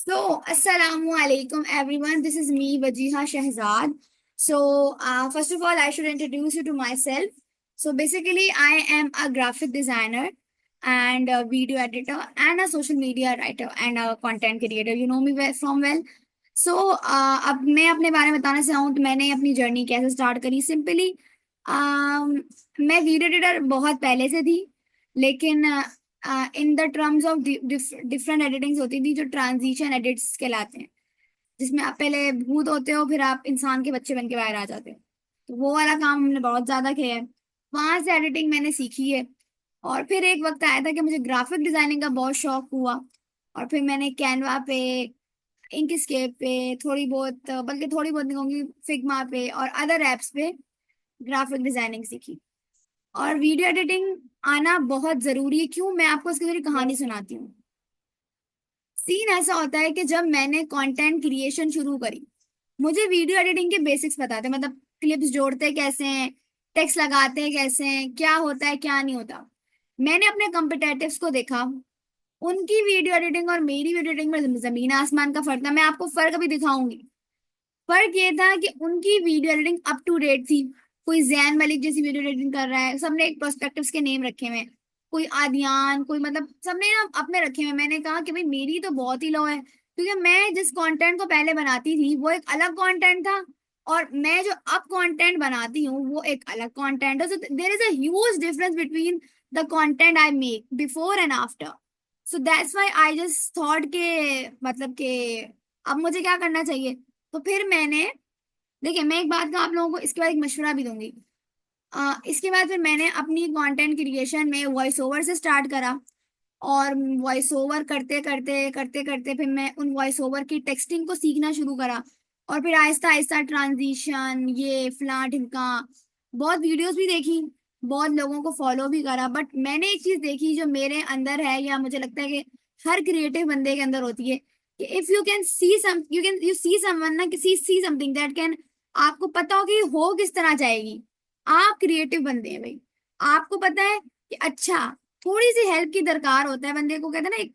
Assalamu alaikum everyone. This is me, Wajiha Shahzad. First of all, I should introduce you to myself. So, basically, I am a graphic designer and a video editor and a social media writer and a content creator. You know me from well. अब मैं अपने बारे में बताना चाहूँ तो मैंने अपनी जर्नी कैसे स्टार्ट करी सिंपली। मैं वीडियो एडिटर बहुत पहले से थी, लेकिन in the terms of different editings होती थी जो ट्रांजिशन एडिट्स कहलाते हैं, जिसमें आप पहले भूत होते हो फिर आप इंसान के बच्चे बन के बाहर आ जाते हो। तो वो वाला काम हमने बहुत ज्यादा किया है। वहां से एडिटिंग मैंने सीखी है। और फिर एक वक्त आया था कि मुझे ग्राफिक डिजाइनिंग का बहुत शौक हुआ। और फिर मैंने कैनवा पे, इंकस्केप पे, थोड़ी बहुत, बल्कि थोड़ी बहुत नहीं कहूंगी, फिग्मा पे और अदर एप्स पे ग्राफिक डिजाइनिंग सीखी। और वीडियो एडिटिंग आना बहुत जरूरी है। क्यों? मैं आपको इसकी थोड़ी कहानी सुनाती हूँ। सीन ऐसा होता है कि जब मैंने कंटेंट क्रिएशन शुरू करी, मुझे वीडियो एडिटिंग के बेसिक्स पता थे। मतलब क्लिप्स जोड़ते कैसे हैं, टेक्स्ट लगाते हैं कैसे हैं, क्या होता है क्या नहीं होता। मैंने अपने कॉम्पिटेटिव्स को देखा, उनकी वीडियो एडिटिंग और मेरी वीडियो एडिटिंग में जमीन आसमान का फर्क था। मैं आपको फर्क अभी दिखाऊंगी। फर्क ये था कि उनकी video editing up to date थी। कोई जैन मलिक जैसी वीडियो एडिटिंग कर रहा है, सबने एक प्रोस्पेक्टिव्स के नेम रखे हुए हैं। कोई आदियान, कोई, मतलब सबने ना अपने रखे हुए हैं। मैंने कहा कि भाई मेरी तो बहुत ही लो है, क्योंकि मैं जिस कंटेंट को पहले बनाती थी वो एक अलग कंटेंट था, और मैं जो अब कंटेंट बनाती हूँ वो एक अलग कंटेंट है। So there is a huge difference between the content I make before and after. So that's why I just thought के, मतलब के अब मुझे क्या करना चाहिए। तो फिर मैंने, देखिए मैं एक बात का आप लोगों को इसके बाद एक मशवरा भी दूंगी। इसके बाद फिर मैंने अपनी कंटेंट क्रिएशन में वॉइस ओवर से स्टार्ट करा। और वॉइस ओवर करते करते करते करते फिर मैं उन वॉइस ओवर की टेक्सटिंग को सीखना शुरू करा। और फिर आहिस्ता आहिस्ता ट्रांजिशन, ये फलां ढिमका, बहुत वीडियोस भी देखी, बहुत लोगों को फॉलो भी करा। बट मैंने एक चीज देखी जो मेरे अंदर है, या मुझे लगता है कि हर क्रिएटिव बंदे के अंदर होती है, कि if you can see some, you see someone ना, किसी सी समथिंग दैट कैन, आपको पता हो कि हो किस तरह जाएगी। आप क्रिएटिव बंदे हैं भाई। आपको पता है कि अच्छा, थोड़ी सी हेल्प की दरकार होता है बंदे को। कहते हैं ना, एक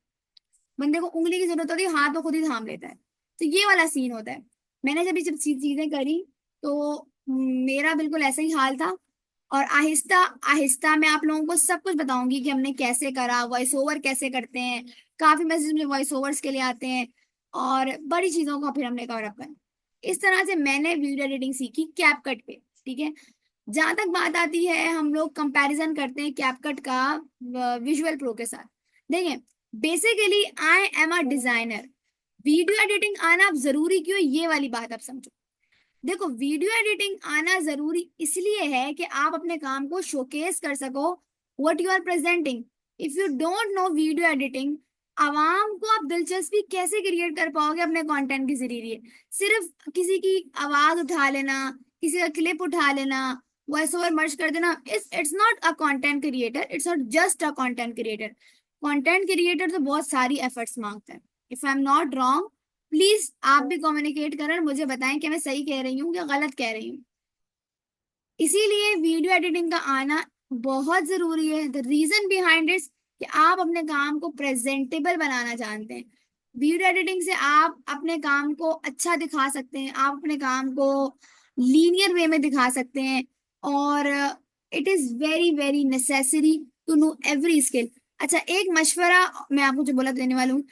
बंदे को उंगली की जरूरत होती है, हाथ तो खुद ही थाम लेता है। तो ये वाला सीन होता है। मैंने जब ये सब चीजें करी तो मेरा बिल्कुल ऐसा ही हाल था। और आहिस्ता आहिस्ता मैं आप लोगों को सब कुछ बताऊंगी कि हमने कैसे करा, वॉइस ओवर कैसे करते हैं। काफी मैसेज मुझे वॉइस ओवर्स के लिए आते हैं, और बड़ी चीजों को फिर हमने कवर अप करा। इस तरह से मैंने वीडियो एडिटिंग सीखी कैपकट पे। ठीक है। जहां तक बात आती है, हम लोग कंपैरिजन करते हैं कैपकट का विजुअल प्रो के साथ। देखिए, basically I am a designer. Video editing आना अब जरूरी क्यों है, ये वाली बात आप समझो। देखो, वीडियो एडिटिंग आना जरूरी इसलिए है कि आप अपने काम को शोकेस कर सको, what you are presenting. If you don't know video editing, आवाम को आप दिलचस्पी कैसे क्रिएट कर पाओगे अपने कंटेंट के जरिए। सिर्फ किसी की आवाज उठा लेना, किसी का क्लिप उठा लेना, वॉइस ओवर मर्ज कर देना, it's not a content creator, it's not just a content creator. Content creator तो बहुत सारी एफर्ट्स मांगता है। If I am not wrong, please आप भी कम्युनिकेट करें और मुझे बताएं कि मैं सही कह रही हूँ या गलत कह रही हूँ। इसीलिए वीडियो एडिटिंग का आना बहुत जरूरी है। द रीजन बिहाइंड इट, कि आप अपने काम को प्रेजेंटेबल बनाना जानते हैं। वीडियो एडिटिंग से आप अपने काम को अच्छा दिखा सकते हैं, आप अपने काम को लीनियर वे में दिखा सकते हैं। और it is very very necessary to know every skill. अच्छा, एक मशवरा मैं आपको जो बोला देने वाला हूँ।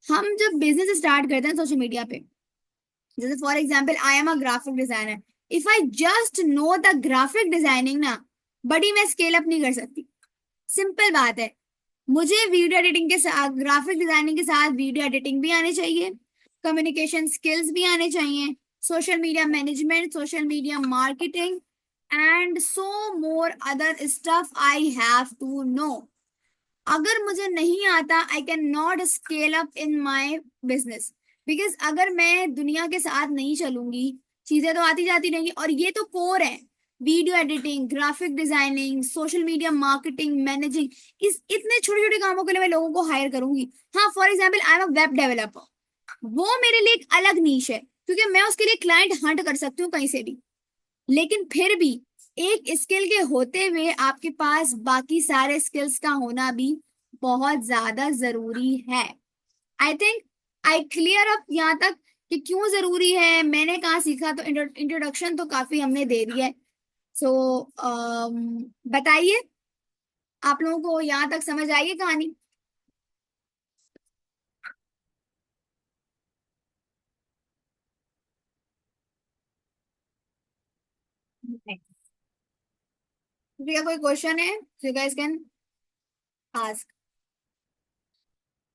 हम जब बिजनेस स्टार्ट करते हैं सोशल मीडिया पे, जैसे for example I am a graphic designer, if I just know the graphic designing ना, बड़ी मैं स्केल अप नहीं कर सकती। सिंपल बात है। मुझे वीडियो एडिटिंग के साथ, ग्राफिक डिजाइनिंग के साथ वीडियो एडिटिंग भी आनी चाहिए, कम्युनिकेशन स्किल्स भी आने चाहिए, social media management, social media marketing and so more other stuff I have to know. अगर मुझे नहीं आता, I can not scale up in my business. Because अगर मैं दुनिया के साथ नहीं चलूंगी, चीजें तो आती जाती रहेंगी। और ये तो कोर है, video editing, graphic designing, social media marketing, managing. इस इतने छोटे छोटे कामों के लिए मैं लोगों को हायर करूंगी। हाँ, for example I am a web developer, वो मेरे लिए एक अलग नीश है, क्योंकि मैं उसके लिए क्लाइंट हंट कर सकती हूँ कहीं से भी। लेकिन फिर भी एक स्किल के होते हुए आपके पास बाकी सारे स्किल्स का होना भी बहुत ज्यादा जरूरी है। I think I clear up यहाँ तक कि क्यों जरूरी है, मैंने कहाँ सीखा, तो इंट्रोडक्शन तो काफी हमने दे दिया है। सो बताइए, आप लोगों को यहाँ तक समझ आई है कहानी? किसी का कोई क्वेश्चन है, यू गाइस कैन आस्क।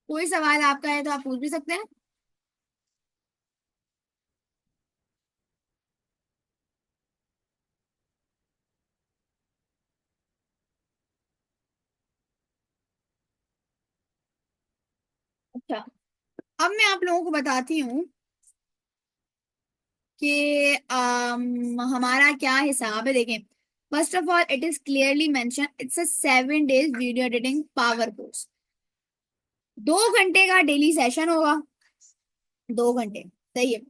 कोई सवाल आपका है तो आप पूछ भी सकते हैं। अच्छा, अब मैं आप लोगों को बताती हूँ कि हमारा क्या हिसाब है। देखें, first of all it is clearly mention it's a 7 days video editing power course. 2 घंटे का डेली सेशन होगा। 2 घंटे, सही है।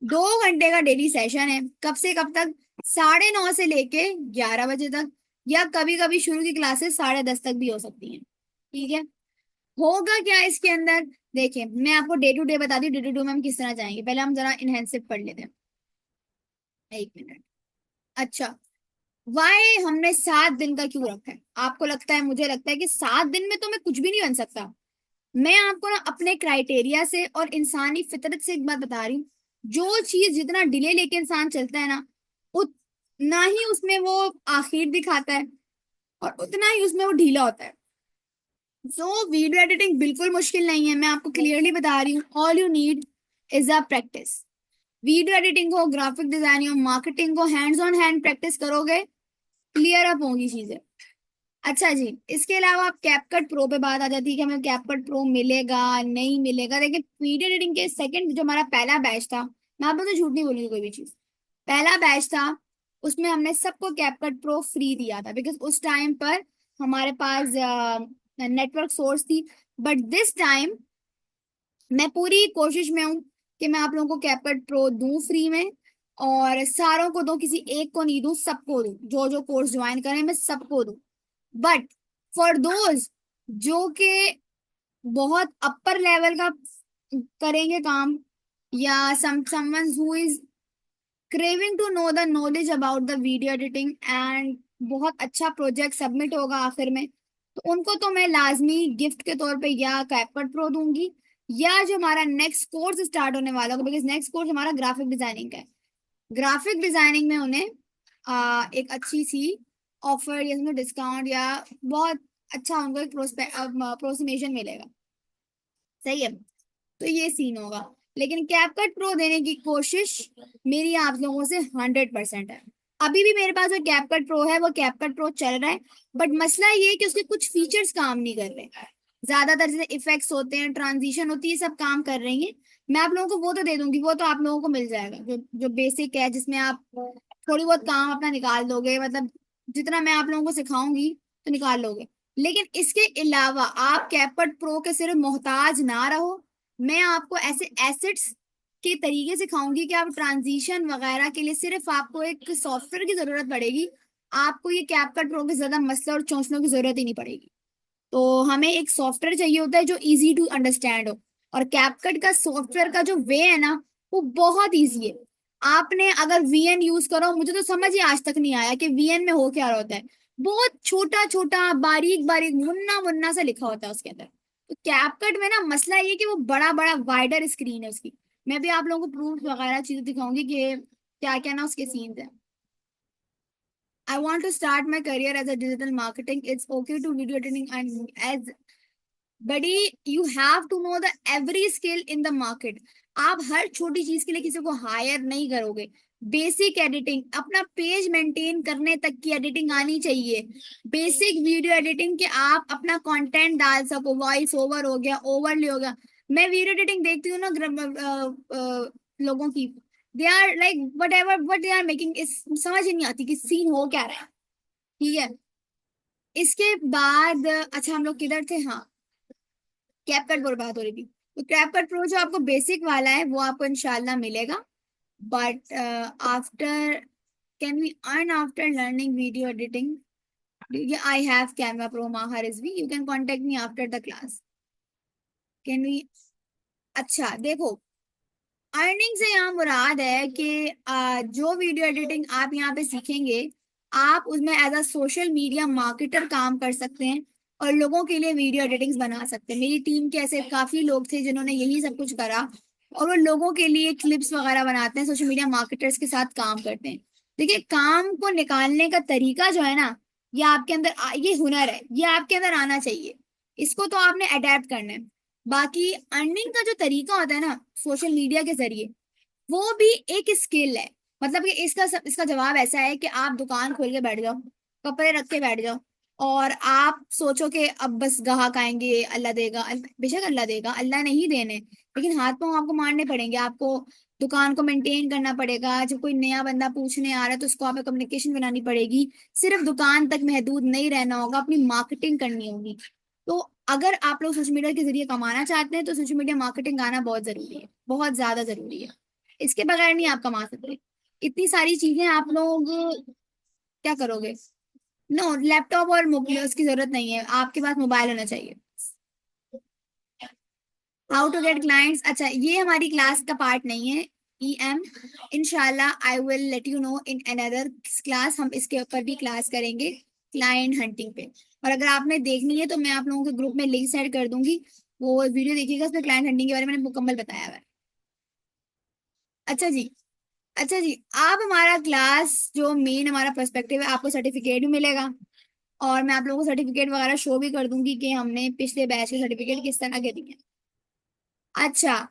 2 घंटे का डेली सेशन है, कब से कब तक? 9:30 से लेके 11 बजे तक, या कभी कभी शुरू की क्लासेस 10:30 तक भी हो सकती हैं। ठीक है। होगा क्या इसके अंदर? देखिए, मैं आपको डे टू डे बताती हूँ, डे टू डे में हम किस तरह जाएंगे। पहले हम जरा इनहेंसिव पढ़ लेते हैं। 1 मिनट। अच्छा, वाई हमने 7 दिन का क्यों रखा है? आपको लगता है, मुझे लगता है कि 7 दिन में तो मैं कुछ भी नहीं बन सकता। मैं आपको ना अपने क्राइटेरिया से और इंसानी फितरत से एक बात बता रही हूँ। जो चीज जितना डिले लेके इंसान चलता है ना, उतना ही उसमें वो आखिर दिखाता है, और उतना ही उसमें वो ढीला होता है। सो वीडियो एडिटिंग बिल्कुल मुश्किल नहीं है, मैं आपको क्लियरली बता रही हूँ। All you need is a practice. Video editing को, ग्राफिक डिजाइनिंग और मार्केटिंग को हैंड्स ऑन हैंड प्रैक्टिस करोगे, क्लियर अप होंगी चीजें। अच्छा जी, इसके अलावा आप कैपकट प्रो पे बात आ जाती है कि हमें कैपकट प्रो मिलेगा नहीं मिलेगा। देखिए, वीडियो एडिटिंग के सेकंड जो हमारा पहला बैच था, मैं आप लोगों से झूठ नहीं बोलूंगी कोई भी चीज। पहला बैच था, उसमें हमने सबको कैपकट प्रो फ्री दिया था, बिकॉज उस टाइम पर हमारे पास नेटवर्क सोर्स थी। बट दिस टाइम मैं पूरी कोशिश में हूँ कि मैं आप लोगों को कैपकट प्रो दूं फ्री में, और सारों को दूं, किसी एक को नहीं दूं, सबको दूं। जो जो कोर्स ज्वाइन करें मैं सबको दूं। बट फॉर दोज जो के बहुत अपर लेवल का करेंगे काम, या someone who is craving to know the knowledge about the video editing, and बहुत अच्छा प्रोजेक्ट सबमिट होगा आखिर में, तो उनको तो मैं लाजमी गिफ्ट के तौर पे या कैपकट प्रो दूंगी, या जो हमारा नेक्स्ट कोर्स स्टार्ट होने वाला होगा, बिकॉज नेक्स्ट कोर्स हमारा ग्राफिक डिजाइनिंग का है। ग्राफिक डिजाइनिंग में उन्हें एक अच्छी सी ऑफर या उसमें डिस्काउंट, या बहुत अच्छा उनको एक प्रोसिमेशन मिलेगा। सही है। तो ये सीन होगा। लेकिन कैपकट प्रो देने की कोशिश मेरी आप लोगों से 100% है। अभी भी मेरे पास जो कैपकट प्रो है वो कैपकट प्रो चल रहा है। बट मसला ये है कि उसके कुछ फीचर्स काम नहीं कर रहे। ज्यादातर जैसे इफेक्ट्स होते हैं, ट्रांजिशन होती है, सब काम कर रही है। मैं आप लोगों को वो तो दे दूंगी, वो तो आप लोगों को मिल जाएगा, जो जो बेसिक है, जिसमें आप थोड़ी बहुत काम अपना निकाल दोगे, मतलब जितना मैं आप लोगों को सिखाऊंगी तो निकाल लोगे। लेकिन इसके अलावा आप कैपकट प्रो के सिर्फ मोहताज ना रहो। मैं आपको ऐसे एसेट्स के तरीके सिखाऊंगी कि आप ट्रांजिशन वगैरह के लिए सिर्फ आपको एक सॉफ्टवेयर की जरूरत पड़ेगी। आपको ये कैपकट प्रो के ज्यादा मसले और चौंचलों की जरूरत ही नहीं पड़ेगी। तो हमें एक सॉफ्टवेयर चाहिए होता है जो इजी टू अंडरस्टैंड हो। और कैपकट का सॉफ्टवेयर का जो वे है ना, वो बहुत इजी है। आपने अगर वीएन यूज करो, मुझे तो समझ ही आज तक नहीं आया कि वीएन में हो क्या रहा होता है। बहुत छोटा छोटा बारीक बारीक मुन्ना मुन्ना सा लिखा होता है उसके अंदर। तो कैपकट में ना मसला ये कि वो बड़ा बड़ा वाइडर स्क्रीन है उसकी। मैं भी आप लोगों को प्रूफ वगैरह चीजें दिखाऊंगी कि क्या क्या ना उसके सीन्स है। I want to start my career as a digital marketing. It's okay to video editing and as बड़ी you have to know the every skill in the market. आप हर छोटी चीज के लिए किसी को हायर नहीं करोगे। बेसिक एडिटिंग, अपना पेज मेंटेन करने तक की एडिटिंग आनी चाहिए। बेसिक वीडियो एडिटिंग के आप अपना कंटेंट डाल सको, वॉइस ओवर हो गया, ओवरले हो गया। मैं वीडियो एडिटिंग देखती हूँ ना लोगों की, they are like whatever what they are making, इस समझ ही नहीं आती कि सीन हो क्या रहा है। ठीक है। इसके बाद अच्छा, हम लोग किधर थे? हाँ, कैपकट प्रो बात हो रही थी। तो कैपकट प्रो जो आपको बेसिक वाला है वो आपको इंशाल्लाह मिलेगा। But after, can we earn after learning video editing? I have camera pro, Maha Rizvi, you can contact me after the class. Can we? अच्छा देखो, अर्निंग से यहाँ मुराद है कि जो वीडियो एडिटिंग आप यहाँ पे सीखेंगे, आप उसमें as a social media marketer काम कर सकते हैं और लोगों के लिए वीडियो एडिटिंग्स बना सकते हैं। मेरी टीम के ऐसे काफी लोग थे जिन्होंने यही सब कुछ करा, और वो लोगों के लिए क्लिप्स वगैरह बनाते हैं, सोशल मीडिया मार्केटर्स के साथ काम करते हैं। देखिए, काम को निकालने का तरीका जो है ना, ये आपके अंदर ये हुनर है, ये आपके अंदर आना चाहिए। इसको तो आपने अडेप्ट करना है। बाकी अर्निंग का जो तरीका होता है ना सोशल मीडिया के जरिए, वो भी एक स्किल है। मतलब कि इसका जवाब ऐसा है कि आप दुकान खोल के बैठ जाओ, कपड़े रख के बैठ जाओ, और आप सोचो कि अब बस ग्राहक आएंगे, अल्लाह देगा। बेशक अल्लाह देगा, अल्लाह नहीं देने, लेकिन हाथ पांव आपको मारने पड़ेंगे। आपको दुकान को मेंटेन करना पड़ेगा। जब कोई नया बंदा पूछने आ रहा है तो उसको आपको कम्युनिकेशन बनानी पड़ेगी। सिर्फ दुकान तक महदूद नहीं रहना होगा, अपनी मार्केटिंग करनी होगी। तो अगर आप लोग सोशल मीडिया के जरिए कमाना चाहते हैं तो सोशल मीडिया मार्केटिंग आना बहुत जरूरी है, बहुत ज्यादा जरूरी है। इसके बगैर नहीं आप कमा सकते। इतनी सारी चीजें आप लोग क्या करोगे? नो, लैपटॉप और मोबाइल उसकी जरूरत नहीं है, आपके पास मोबाइल होना चाहिए। हाउ टू गेट क्लाइंट्स, अच्छा ये हमारी क्लास का पार्ट नहीं है। EM, इंशाल्लाह I will let you know in another class, हम इसके ऊपर भी क्लास करेंगे, क्लाइंट हंटिंग पे। और अगर आपने देखनी है तो मैं आप लोगों के ग्रुप में लिंक सेंड कर दूंगी, वो वीडियो देखिएगा, उसमें क्लाइंट हंटिंग के बारे में मैंने मुकम्मल बताया हुआ है। अच्छा जी। अच्छा जी, आप हमारा क्लास जो मेन हमारा पर्सपेक्टिव है, आपको सर्टिफिकेट भी मिलेगा, और मैं आप लोगों को सर्टिफिकेट वगैरह शो भी कर दूंगी कि हमने पिछले बैच के सर्टिफिकेट किस तरह के दिए हैं। अच्छा।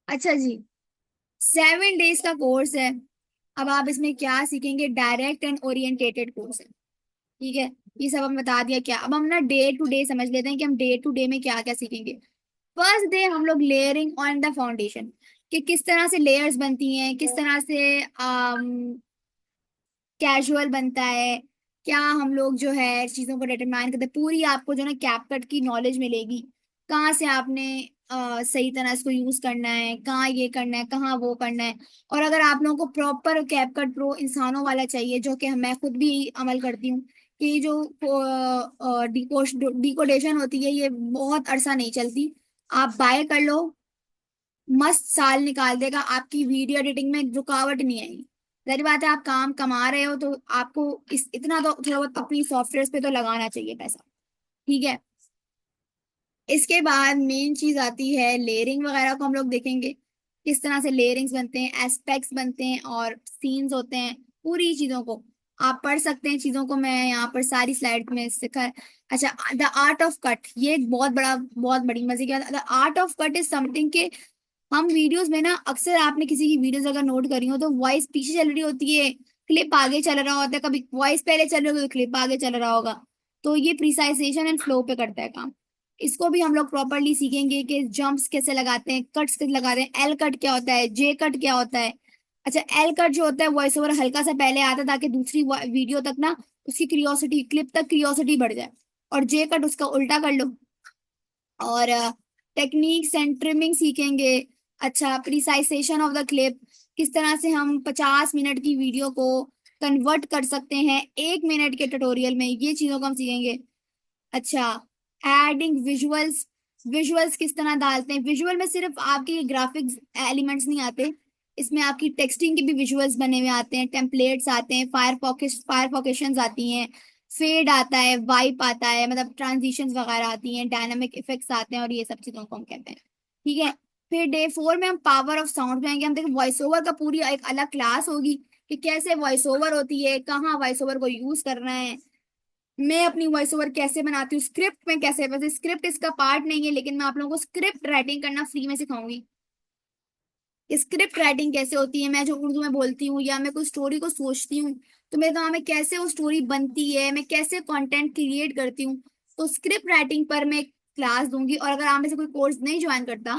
अच्छा जी, 7 डेज का कोर्स है। अब आप इसमें क्या सीखेंगे? डायरेक्ट एंड ओरिएंटेटेड कोर्स है, ठीक है। ये सब हम बता दिया। क्या अब हम ना डे टू डे समझ लेते हैं कि हम डे टू डे में क्या क्या सीखेंगे। फर्स्ट डे हम लोग लेयरिंग ऑन द फाउंडेशन, कि किस तरह से लेयर्स बनती हैं, किस तरह से कैजुअल बनता है, क्या हम लोग जो है चीजों को डिटरमाइन करते हैं। पूरी आपको जो ना कैपकट की नॉलेज मिलेगी, कहाँ से आपने सही तरह इसको यूज करना है, कहाँ ये करना है, कहाँ वो करना है। और अगर आप लोगों को प्रॉपर कैपकट प्रो इंसानों वाला चाहिए, जो कि मैं खुद भी अमल करती हूँ, कि जो डिकोडेशन होती है ये बहुत अरसा नहीं चलती, आप बाय कर लो, मस्त साल निकाल देगा, आपकी वीडियो एडिटिंग में रुकावट नहीं आएगी। जाहिर बात है, आप काम कमा रहे हो तो आपको इस इतना तो थोड़ा बहुत अपनी सॉफ्टवेयर पे तो लगाना चाहिए पैसा, ठीक है। इसके बाद मेन चीज आती है लेयरिंग वगैरह को हम लोग देखेंगे, किस तरह से लेयरिंग्स बनते हैं, एस्पेक्ट्स बनते हैं और सीन्स होते हैं। पूरी चीजों को आप पढ़ सकते हैं, चीजों को मैं यहाँ पर सारी स्लाइड में सिखा। अच्छा, द आर्ट ऑफ कट, ये एक बहुत बड़ी मजे की बात। The art of cut is something के हम वीडियोस में ना, अक्सर आपने किसी की वीडियोस अगर नोट करी हो तो वॉइस पीछे चल रही होती है, क्लिप आगे चल रहा होता है, कभी वॉइस पहले चल रही होगी तो क्लिप आगे चल रहा होगा। तो ये प्रिसाइजेशन एंड फ्लो पे करता है काम। इसको भी हम लोग प्रॉपरली सीखेंगे कि जंप्स कैसे लगाते हैं, कट्स कैसे लगाते हैं, एल कट क्या होता है, जे कट क्या होता है। अच्छा, एल कट जो होता है वॉइस ओवर हल्का सा पहले आता है ताकि दूसरी वीडियो तक ना उसकी क्रियोसिटी, क्लिप तक क्रियोसिटी बढ़ जाए। और जे कट उसका उल्टा कर लो। और टेक्निक्स एंड ट्रिमिंग सीखेंगे। अच्छा, प्रिसाइजेशन ऑफ द क्लिप, किस तरह से हम 50 मिनट की वीडियो को कन्वर्ट कर सकते हैं 1 मिनट के ट्यूटोरियल में, ये चीजों को हम सीखेंगे। अच्छा, एडिंग विजुअल्स, विजुअल्स किस तरह डालते हैं। विजुअल में सिर्फ आपके ग्राफिक्स एलिमेंट्स नहीं आते, इसमें आपकी टेक्सटिंग के भी विजुअल्स बने हुए आते हैं, टेम्पलेट्स आते हैं, फायर पॉकेशंस आती हैं, फेड आता है, वाइप आता है, मतलब ट्रांजिशंस वगैरह आती हैं, डायनामिक इफेक्ट्स आते हैं, और ये सब चीजों को हम कहते हैं, ठीक है। फिर डे 4 में हम पावर ऑफ साउंड में आएंगे। हम देखिए वॉइस ओवर का पूरी एक अलग क्लास होगी, कि कैसे वॉइस ओवर होती है, कहाँ वॉइस ओवर को यूज करना है, मैं अपनी वॉइस ओवर कैसे बनाती हूँ, स्क्रिप्ट में कैसे। वैसे स्क्रिप्ट इसका पार्ट नहीं है, लेकिन मैं आप लोगों को स्क्रिप्ट राइटिंग करना फ्री में सिखाऊंगी। स्क्रिप्ट राइटिंग कैसे होती है, मैं जो उर्दू में बोलती हूँ या मैं कोई स्टोरी को सोचती हूँ, तो मेरे दिमाग में कैसे वो स्टोरी बनती है, मैं कैसे कंटेंट क्रिएट करती हूँ। तो स्क्रिप्ट राइटिंग पर मैं क्लास दूंगी। और अगर आप में से कोई कोर्स नहीं ज्वाइन करता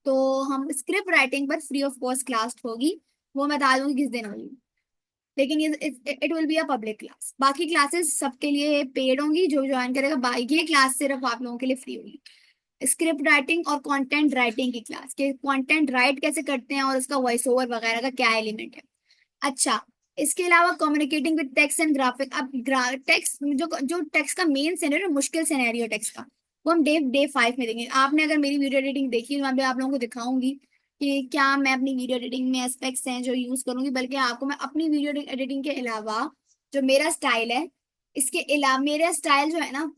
तो हम स्क्रिप्ट राइटिंग पर फ्री ऑफ कॉस्ट क्लास होगी, वो मैं बता दूंगी किस दिन होगी। लेकिन ये it will be a public class. बाकी क्लासेस सबके लिए पेड होंगी, जो ज्वाइन करेगा। बाकी ये क्लास सिर्फ आप लोगों के लिए फ्री होगी। स्क्रिप्ट राइटिंग और कंटेंट राइटिंग की क्लास, के कंटेंट राइट कैसे करते हैं और उसका वॉइस ओवर वगैरह का क्या एलिमेंट है। अच्छा, इसके अलावा communicating with text and graphic. अब टेक्स्ट जो जो टेक्स्ट का मेन सिनेरियो, मुश्किल सिनेरियो टेक्स्ट का, वो हम डे डे 5 में देंगे। आपने अगर मेरी वीडियो एडिटिंग देखी तो मैं भी आप लोगों को दिखाऊंगी कि क्या मैं अपनी वीडियो एडिटिंग में एस्पेक्ट्स हैं जो यूज करूंगी, बल्कि आपको मैं अपनी वीडियो एडिटिंग के अलावा जो मेरा स्टाइल है, इसके अलावा मेरा स्टाइल जो है ना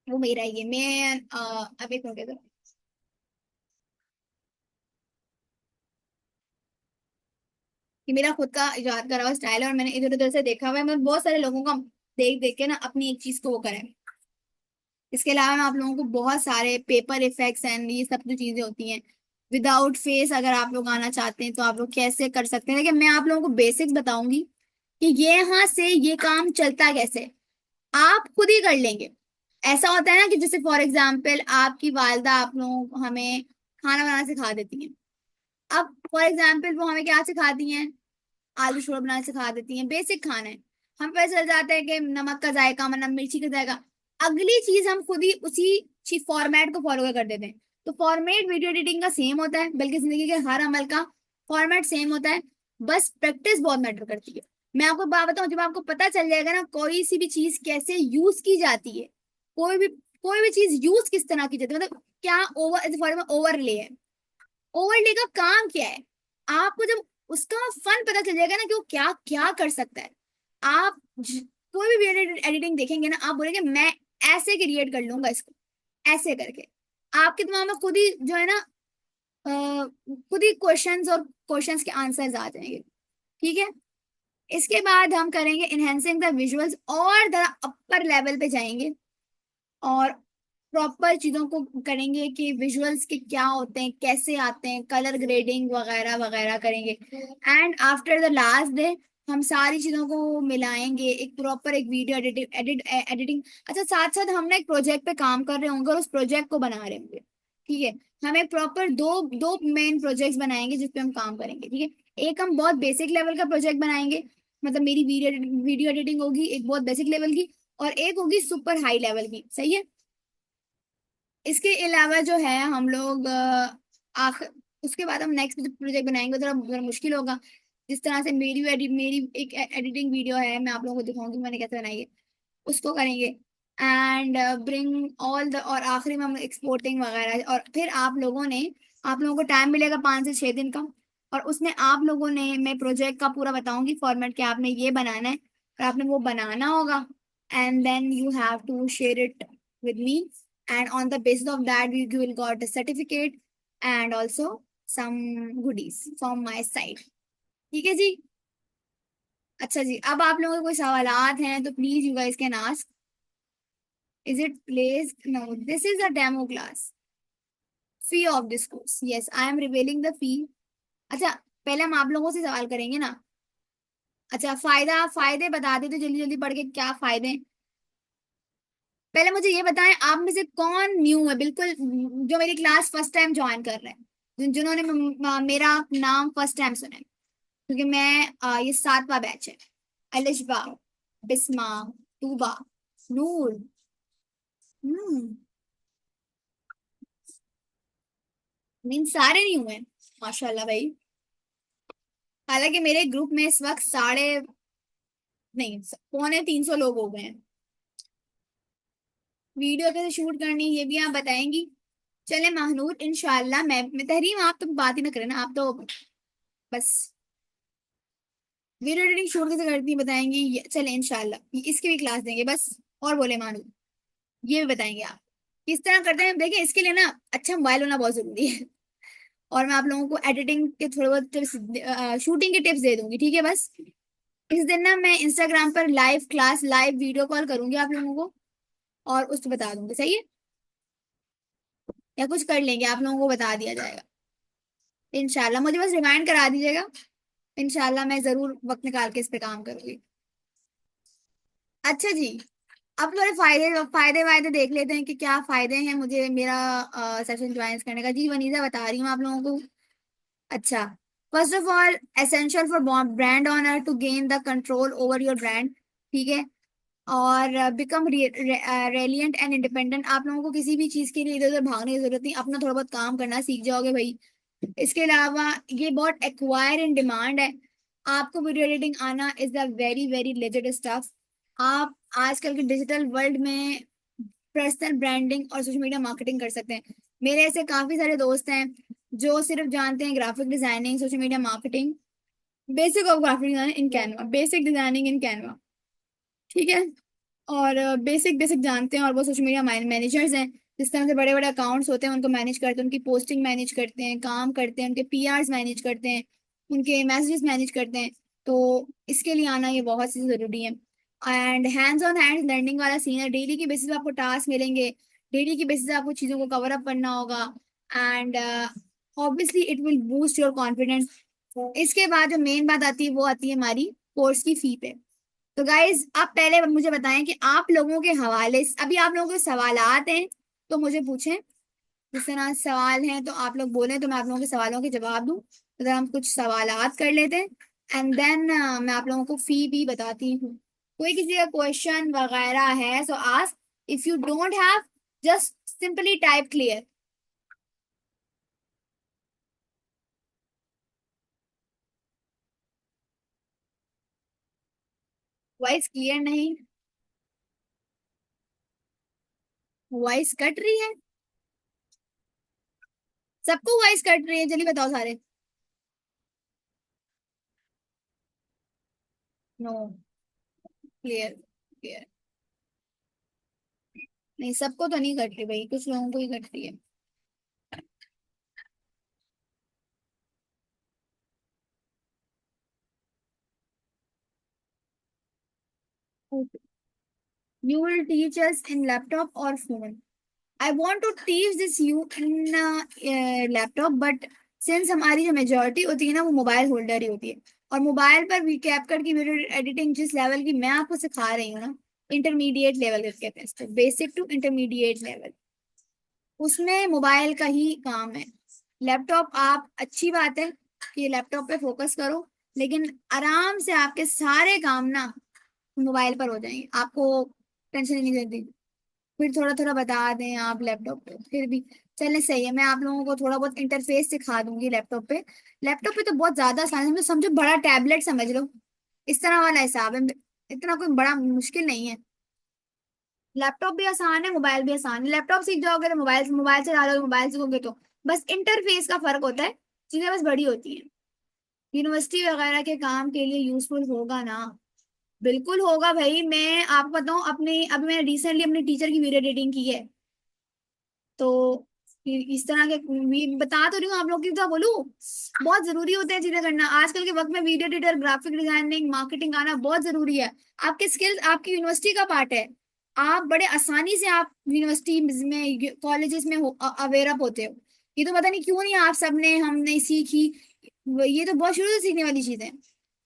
वो मेरा ही है। मैं अब एक मिनट, ये मेरा खुद का इजाद करा हुआ स्टाइल है और मैंने इधर उधर से देखा हुआ है। मैं बहुत सारे लोगों का देख देख के ना अपनी एक चीज को वो करा है। इसके अलावा मैं आप लोगों को बहुत सारे पेपर इफेक्ट्स एंड ये सब जो चीजें होती हैं विदाउट फेस, अगर आप लोग आना चाहते हैं तो आप लोग कैसे कर सकते हैं। लेकिन मैं आप लोगों को बेसिक्स बताऊंगी कि ये यहाँ से ये काम चलता कैसे है। आप खुद ही कर लेंगे। ऐसा होता है ना कि जैसे फॉर एग्जाम्पल आपकी वालदा आप लोग हमें खाना बनाना सिखा देती हैं। अब फॉर एग्जाम्पल वो हमें क्या सिखाती हैं, आलू शोर बनाना सिखा देती हैं, बेसिक खाना है। हम पता चल जाता है कि नमक का जायका मतलब मिर्ची का जायका। अगली चीज हम खुद ही उसी फॉर्मेट को फॉलो कर देते हैं। तो फॉर्मेट वीडियो एडिटिंग का सेम होता है, बल्कि जिंदगी के हर अमल का फॉर्मेट सेम होता है। बस प्रैक्टिस बहुत मैटर करती है। मैं आपको बात बताऊं, जब आपको पता चल जाएगा ना कोई सी भी चीज कैसे यूज की जाती है, कोई भी चीज यूज किस तरह की जाती है, मतलब क्या ओवर ओवरले है, ओवरले का काम क्या है, आपको जब उसका फन पता चल जाएगा ना कि वो क्या क्या कर सकता है, आप कोई भी वीडियो एडिटिंग देखेंगे ना आप बोलेंगे मैं ऐसे क्रिएट कर लूंगा इसको, ऐसे करके आपके दिमाग में खुद ही जो है ना खुद ही क्वेश्चंस और क्वेश्चंस के आंसर्स आ जाएंगे। ठीक है। इसके बाद हम करेंगे इनहेंसिंग द विजुअल्स, और द अपर लेवल पे जाएंगे और प्रॉपर चीजों को करेंगे कि विजुअल्स के क्या होते हैं, कैसे आते हैं, कलर ग्रेडिंग वगैरह वगैरह करेंगे। And after the last day हम सारी चीजों को मिलाएंगे, एक प्रॉपर एक वीडियो एडिटिंग। अच्छा, साथ साथ हम ना एक प्रोजेक्ट पे काम कर रहे होंगे और उस प्रोजेक्ट को बना रहे होंगे। ठीक है। हम एक प्रॉपर दो दो मेन प्रोजेक्ट्स बनाएंगे जिसपे हम काम करेंगे। ठीक है। एक हम बहुत बेसिक लेवल का प्रोजेक्ट बनाएंगे, मतलब मेरी वीडियो एडिटिंग होगी एक बहुत बेसिक लेवल की, और एक होगी सुपर हाई लेवल की। सही है। इसके अलावा जो है हम लोग उसके बाद हम नेक्स्ट प्रोजेक्ट बनाएंगे, थोड़ा थोड़ा मुश्किल होगा। जिस तरह से मेरी एक एडिटिंग वीडियो है, मैं आप लोगों को दिखाऊंगी मैंने कैसे बनाई है, उसको करेंगे। एंड ब्रिंग ऑल द, और आखिरी में हम एक्सपोर्टिंग वगैरह। और फिर आप लोगों को टाइम मिलेगा 5 से 6 दिन का, और उसमें आप लोगों ने, मैं प्रोजेक्ट का पूरा बताऊंगी फॉर्मेट कि आपने ये बनाना है और आपने वो बनाना होगा। And then you have to share it with me, and on the basis of that you will got a certificate and also some goodies from my side। ठीक है जी। अच्छा जी, अब आप लोगों के कोई सवालात हैं तो please you guys can ask. Is it place, no this is a demo class. Fee of this course, yes I am revealing the fee. अच्छा, पहले हम आप लोगों से सवाल करेंगे ना। अच्छा, फायदे बता देते जल्दी जल्दी पढ़ के, क्या फायदे हैं? पहले मुझे ये बताएं, आप में से कौन न्यू है बिल्कुल, जो मेरी क्लास फर्स्ट टाइम ज्वाइन कर रहे हैं, जिन्होंने मेरा नाम फर्स्ट टाइम सुना है। क्योंकि मैं ये 7वां बैच है। अलिशबा, बिस्मा, तूबा, नूर। हम्म, मीन सारे न्यू हैं। माशाल्लाह भाई। हालांकि मेरे ग्रुप में इस वक्त साढ़े नहीं, 350 लोग हो गए हैं। वीडियो कैसे शूट करनी ये भी आप बताएंगी। चले महनूर, इंशाल्लाह। मैं तहरीम, आप तो बात ही ना करें ना, आप तो बस वीडियो एडिटिंग शूट कैसे करती है बताएंगी। चले इंशाल्लाह इसकी भी क्लास देंगे बस। और बोले मानू, ये भी बताएंगे आप किस तरह करते हैं। देखिए, इसके लिए ना अच्छा मोबाइल होना बहुत जरूरी है। और मैं आप लोगों को एडिटिंग के थोड़े बहुत टिप्स, शूटिंग के टिप्स दे दूंगी। ठीक है। बस इस दिन ना मैं इंस्टाग्राम पर live class, live video call करूंगी आप लोगों को, और उस बता दूंगी। सही है। या कुछ कर लेंगे, आप लोगों को बता दिया जाएगा इंशाल्लाह। मुझे बस रिमाइंड करा दीजिएगा। इंशाल्लाह मैं जरूर वक्त निकाल के इस पे काम करूंगी। अच्छा जी, अब थोड़े फायदे फायदे वायदे देख लेते हैं कि क्या फायदे हैं मुझे मेरा सेशन ज्वाइन करने का। जी वनीजा बता रही हूँ आप लोगों को। अच्छा, first of all essential for brand owner to gain the control over your brand. ठीक है। और बिकम रेलिएंट एंड इंडिपेंडेंट। आप लोगों को किसी भी चीज के लिए इधर उधर भागने की जरूरत नहीं, अपना थोड़ा बहुत काम करना सीख जाओगे भाई। इसके अलावा ये बहुत एक्वायर इन डिमांड है। आपको वीडियो एडिटिंग आना is the very very legend stuff. आप आजकल के डिजिटल वर्ल्ड में पर्सनल ब्रांडिंग और सोशल मीडिया मार्केटिंग कर सकते हैं। मेरे ऐसे काफी सारे दोस्त हैं जो सिर्फ जानते हैं graphic designing, social media marketing, basic of graphic designing in Canva, basic designing in Canva, ठीक है। और बेसिक बेसिक जानते हैं, और वो सोशल मीडिया मैनेजर्स हैं। जिस तरह से बड़े बड़े अकाउंट्स होते हैं उनको मैनेज करते हैं, उनकी पोस्टिंग मैनेज करते हैं, काम करते हैं, उनके पीआरस मैनेज करते हैं, उनके मैसेजेस मैनेज करते हैं। तो इसके लिए आना ये बहुत सी जरूरी है। And hands on hand learning वाला सीन है। डेली की बेसिस पे आपको टास्क मिलेंगे, डेली की बेसिस पे आपको चीजों को कवर अप करना होगा। And obviously it will boost your confidence. इसके बाद जो मेन बात आती है वो आती है हमारी कोर्स की फी पे। तो गाइज आप पहले मुझे बताएं कि आप लोगों के हवाले अभी आप लोगों के सवालात हैं तो मुझे पूछें। जिस तरह सवाल हैं तो आप लोग बोलें तो मैं आप लोगों के सवालों के जवाब दूं। तो जरा हम कुछ सवालात कर लेते हैं एंड देन मैं आप लोगों को फी भी बताती हूँ। कोई किसी का क्वेश्चन वगैरह है सो ask, if you don't have just simply type clear. Voice clear नहीं, वॉइस कट रही है, सबको वॉइस कट रही है, जल्दी बताओ सारे। No, clear clear. नहीं सबको तो नहीं कट रही भाई, कुछ लोगों को ही कट रही है। You will teach us in laptop or phone? I want to teach this you in laptop, but since हमारी जो मेजोरिटी होती है ना वो मोबाइल होल्डर ही होती है। और मोबाइल पर वी कैपकट की वीडियो एडिटिंग जिस लेवल की मैं आपको सिखा रही हूँ ना, इंटरमीडिएट लेवल कहते हैं इसको, बेसिक टू इंटरमीडिएट लेवल, उसमें मोबाइल का ही काम है। लैपटॉप आप अच्छी बात है कि लैपटॉप पे फोकस करो, लेकिन आराम से आपके सारे काम ना मोबाइल पर हो जाएंगे, आपको टेंशन नहीं रहती। फिर थोड़ा थोड़ा बता दें आप लैपटॉप पे फिर भी चलने सही है। मैं आप लोगों को थोड़ा बहुत इंटरफेस सिखा दूंगी लैपटॉप पे। लैपटॉप पे तो बहुत ज्यादा आसान है, समझो समझो बड़ा टैबलेट समझ लो, इस तरह वाला हिसाब है। इतना कोई बड़ा मुश्किल नहीं है। लैपटॉप भी आसान है, मोबाइल भी आसान है। लैपटॉप सीख जाओगे तो मोबाइल से ज्यादा मोबाइल सीखोगे तो बस इंटरफेस का फर्क होता है, चीजें बस बड़ी होती हैं। यूनिवर्सिटी वगैरह के काम के लिए यूजफुल होगा ना? बिल्कुल होगा भाई। मैं आपको बताऊं, अपने अभी मैंने रिसेंटली अपनी टीचर की वीडियो एडिटिंग की है। तो इस तरह के बता तो रही हूँ आप लोग की, तो बोलूं बहुत जरूरी होते हैं चीजें करना आजकल के वक्त में। Video editor, graphic designing, marketing आना बहुत जरूरी है। आपके स्किल्स आपकी यूनिवर्सिटी का पार्ट है। आप बड़े आसानी से आप यूनिवर्सिटी में, कॉलेजेस में अवेयर अप होते हो। ये तो पता नहीं क्यों नहीं आप सबने हमने सीखी। ये तो बहुत शुरू से सीखने वाली चीज है।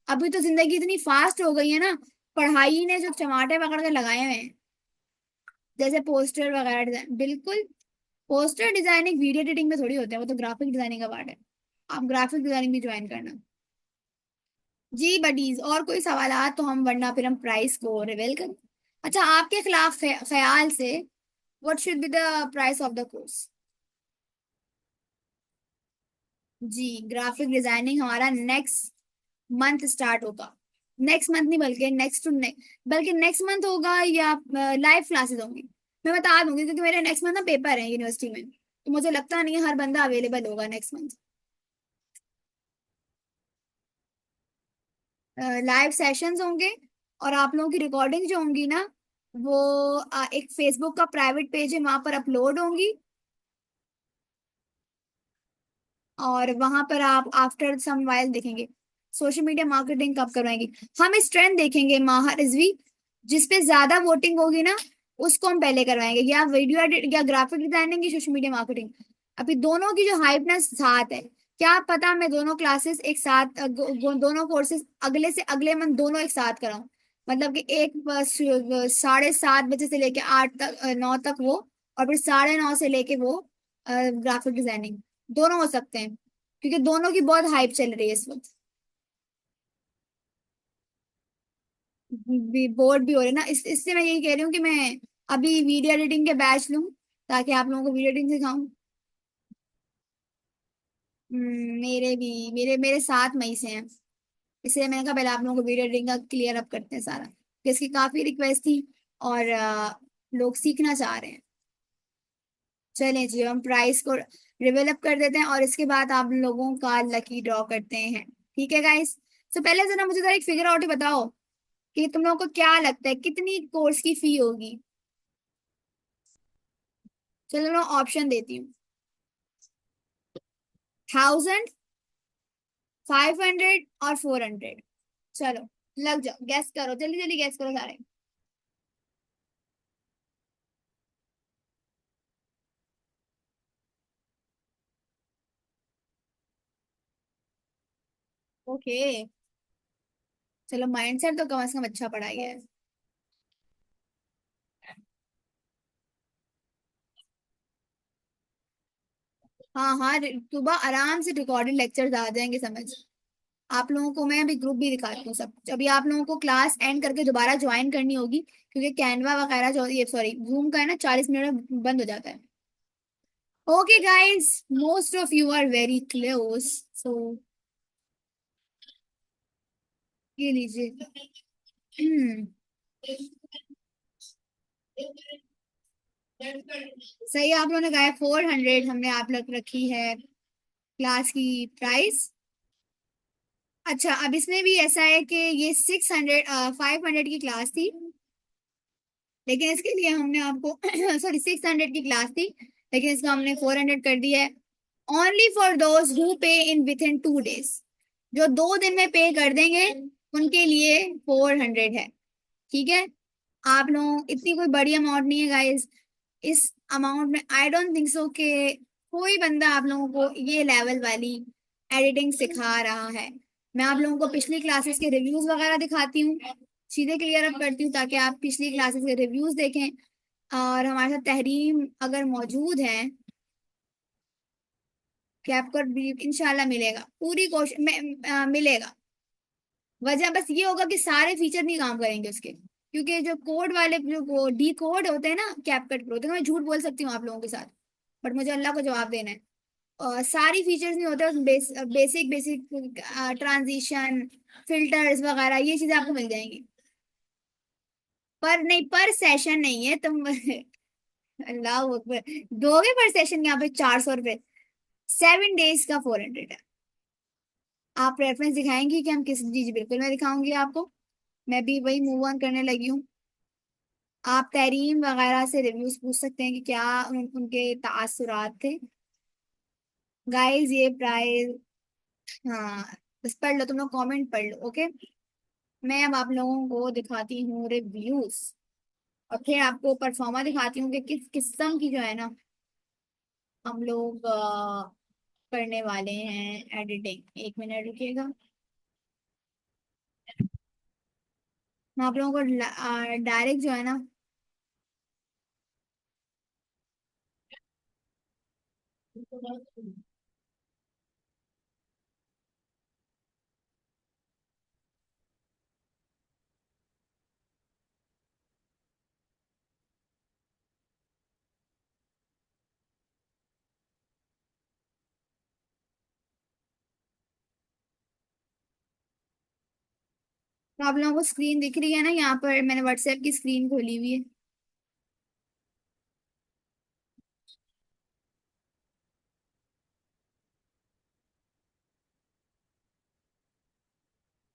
अभी तो जिंदगी इतनी फास्ट हो गई है ना, पढ़ाई ने जो टमाटर पकड़ के लगाए हुए हैं, जैसे पोस्टर वगैरह डिजाइन, बिल्कुल। पोस्टर डिजाइनिंग वीडियो एडिटिंग में थोड़ी होता है, वो तो ग्राफिक डिजाइनिंग का पार्ट है। आप ग्राफिक डिजाइनिंग भी ज्वाइन करना। जी बडीज, और कोई सवालात तो हम, वरना फिर हम प्राइस को रिवील करें। अच्छा, आपके खिलाफ ख्याल से what should be the price of the course? जी, ग्राफिक डिजाइनिंग हमारा नेक्स्ट मंथ स्टार्ट होगा। नेक्स्ट मंथ नहीं, बल्कि नेक्स्ट टू नेक्स्ट, बल्कि नेक्स्ट मंथ होगा, या लाइव क्लासेस होंगी। मैं बता दूंगी क्योंकि मेरे नेक्स्ट मंथ ना पेपर है यूनिवर्सिटी में, तो मुझे लगता नहीं है हर बंदा अवेलेबल होगा नेक्स्ट मंथ। लाइव सेशंस होंगे, और आप लोगों की रिकॉर्डिंग जो होंगी ना वो एक फेसबुक का प्राइवेट पेज है वहां पर अपलोड होंगी। और वहां पर आप आफ्टर सम वाइल देखेंगे सोशल मीडिया मार्केटिंग कब करवाएंगे। हम इस ट्रेंड देखेंगे माहा रिजवी, जिस पे ज्यादा वोटिंग होगी ना उसको हम पहले करवाएंगे, या वीडियो एडिट या ग्राफिक डिजाइनिंग की सोशल मीडिया मार्केटिंग। अभी दोनों की जो हाइपनेस साथ है, क्या पता मैं दोनों क्लासेस एक साथ दोनों कोर्सेज अगले से अगले मंथ दोनों एक साथ कराऊं। मतलब कि एक 7:30 बजे से लेके 8 तक, 9 तक वो, और फिर 9:30 से लेके वो ग्राफिक डिजाइनिंग, दोनों हो सकते हैं क्योंकि दोनों की बहुत हाइप चल रही है इस वक्त। बोर्ड भी हो रहे हैं ना, इससे मैं यही कह रही हूँ कि मैं अभी वीडियो एडिटिंग के बैच लूँ, ताकि आप लोगों को वीडियो एडिटिंग सिखाऊं। मेरे भी, मेरे मेरे 7 मई से हैं। इसलिए मैंने कहा पहले आप लोगों को वीडियो एडिटिंग का क्लियर अप करते हैं सारा, कि इसकी काफी रिक्वेस्ट थी, और लोग सीखना चाह रहे हैं। चलें जी, हम प्राइस को रिवील अप कर देते हैं, और इसके बाद आप लोगों का लकी ड्रॉ करते हैं। ठीक है गाइस। तो पहले जरा मुझे जरा एक फिगर आउट बताओ, कि तुम लोगों को क्या लगता है कितनी कोर्स की फी होगी। चलो मैं ऑप्शन देती हूँ। 1000, 500 और 400। चलो लग जाओ, गैस करो, जल्दी जल्दी गैस करो सारे। ओके, चलो माइंडसेट तो कम से कम अच्छा पढ़ा गया है। हाँ हाँ, सुबह आराम से रिकॉर्डेड लेक्चर्स आ जाएंगे समझ। आप लोगों को मैं अभी ग्रुप भी दिखाती हूँ सब कुछ। अभी आप लोगों को क्लास एंड करके दोबारा ज्वाइन करनी होगी, क्योंकि कैनवा वगैरह जो ये सॉरी जूम का है ना, 40 मिनट में बंद हो जाता है। Okay guys, most of you are very close, so ये लीजिए। हम्म, सही आप लोगों ने कहा है। 400 हमने आप लोग रखी है क्लास की प्राइस। अच्छा, अब इसमें भी ऐसा है कि ये 600 500 की क्लास थी, लेकिन इसके लिए हमने आपको सॉरी 600 की क्लास थी, लेकिन इसका हमने 400 कर दिया है। ओनली फॉर दोज हु पे इन विथ इन 2 डेज, जो 2 दिन में पे कर देंगे उनके लिए 400 है। ठीक है। आप लोग, इतनी कोई बड़ी अमाउंट नहीं है गाइस। इस अमाउंट में आई डोंट थिंक सो कि कोई बंदा आप लोगों को ये लेवल वाली एडिटिंग सिखा रहा है। मैं आप लोगों को पिछली क्लासेस के रिव्यूज वगैरह दिखाती हूँ, चीजें क्लियर अप करती हूँ, ताकि आप पिछली क्लासेस के रिव्यूज देखें। और हमारे साथ तहरीम अगर मौजूद है, कि आपको भी इंशाल्लाह मिलेगा, पूरी कोशिश में मिलेगा। वजह बस ये होगा कि सारे फीचर नहीं काम करेंगे उसके, क्योंकि जो कोड वाले जो डी कोड होते हैं ना कैपकट प्रो, तो मैं झूठ बोल सकती हूँ आप लोगों के साथ, बट मुझे अल्लाह को जवाब देना है। और सारी फीचर्स नहीं होते, बेसिक बेसिक ट्रांजिशन, फिल्टर्स वगैरह ये चीजें आपको मिल जाएंगी। पर नहीं, पर सेशन नहीं है तुम अल्लाह अकबर, दोगे पर सेशन यहाँ पे 400 रुपये, 7 डेज का 400 है। आप रेफरेंस दिखाएंगी कि हम किस, जी जी बिल्कुल मैं दिखाऊंगी आपको। मैं भी वही मूव ऑन करने लगी हूँ। आप तहरीम वगैरह से रिव्यूज पूछ सकते हैं कि क्या उनके तासुरात थे। गाइस ये प्राइस, हाँ बस पढ़ लो, तुम लोग कमेंट पढ़ लो, ओके। मैं अब आप लोगों को दिखाती हूँ रिव्यूज, और फिर आपको परफॉर्मा दिखाती हूँ कि किस किस्म की जो है ना हम लोग करने वाले हैं एडिटिंग। 1 मिनट रुकिएगा। मैं आप लोगों को डायरेक्ट जो है ना, तो आप लोगों को स्क्रीन दिख रही है ना, यहाँ पर मैंने व्हाट्सएप की स्क्रीन खोली हुई है।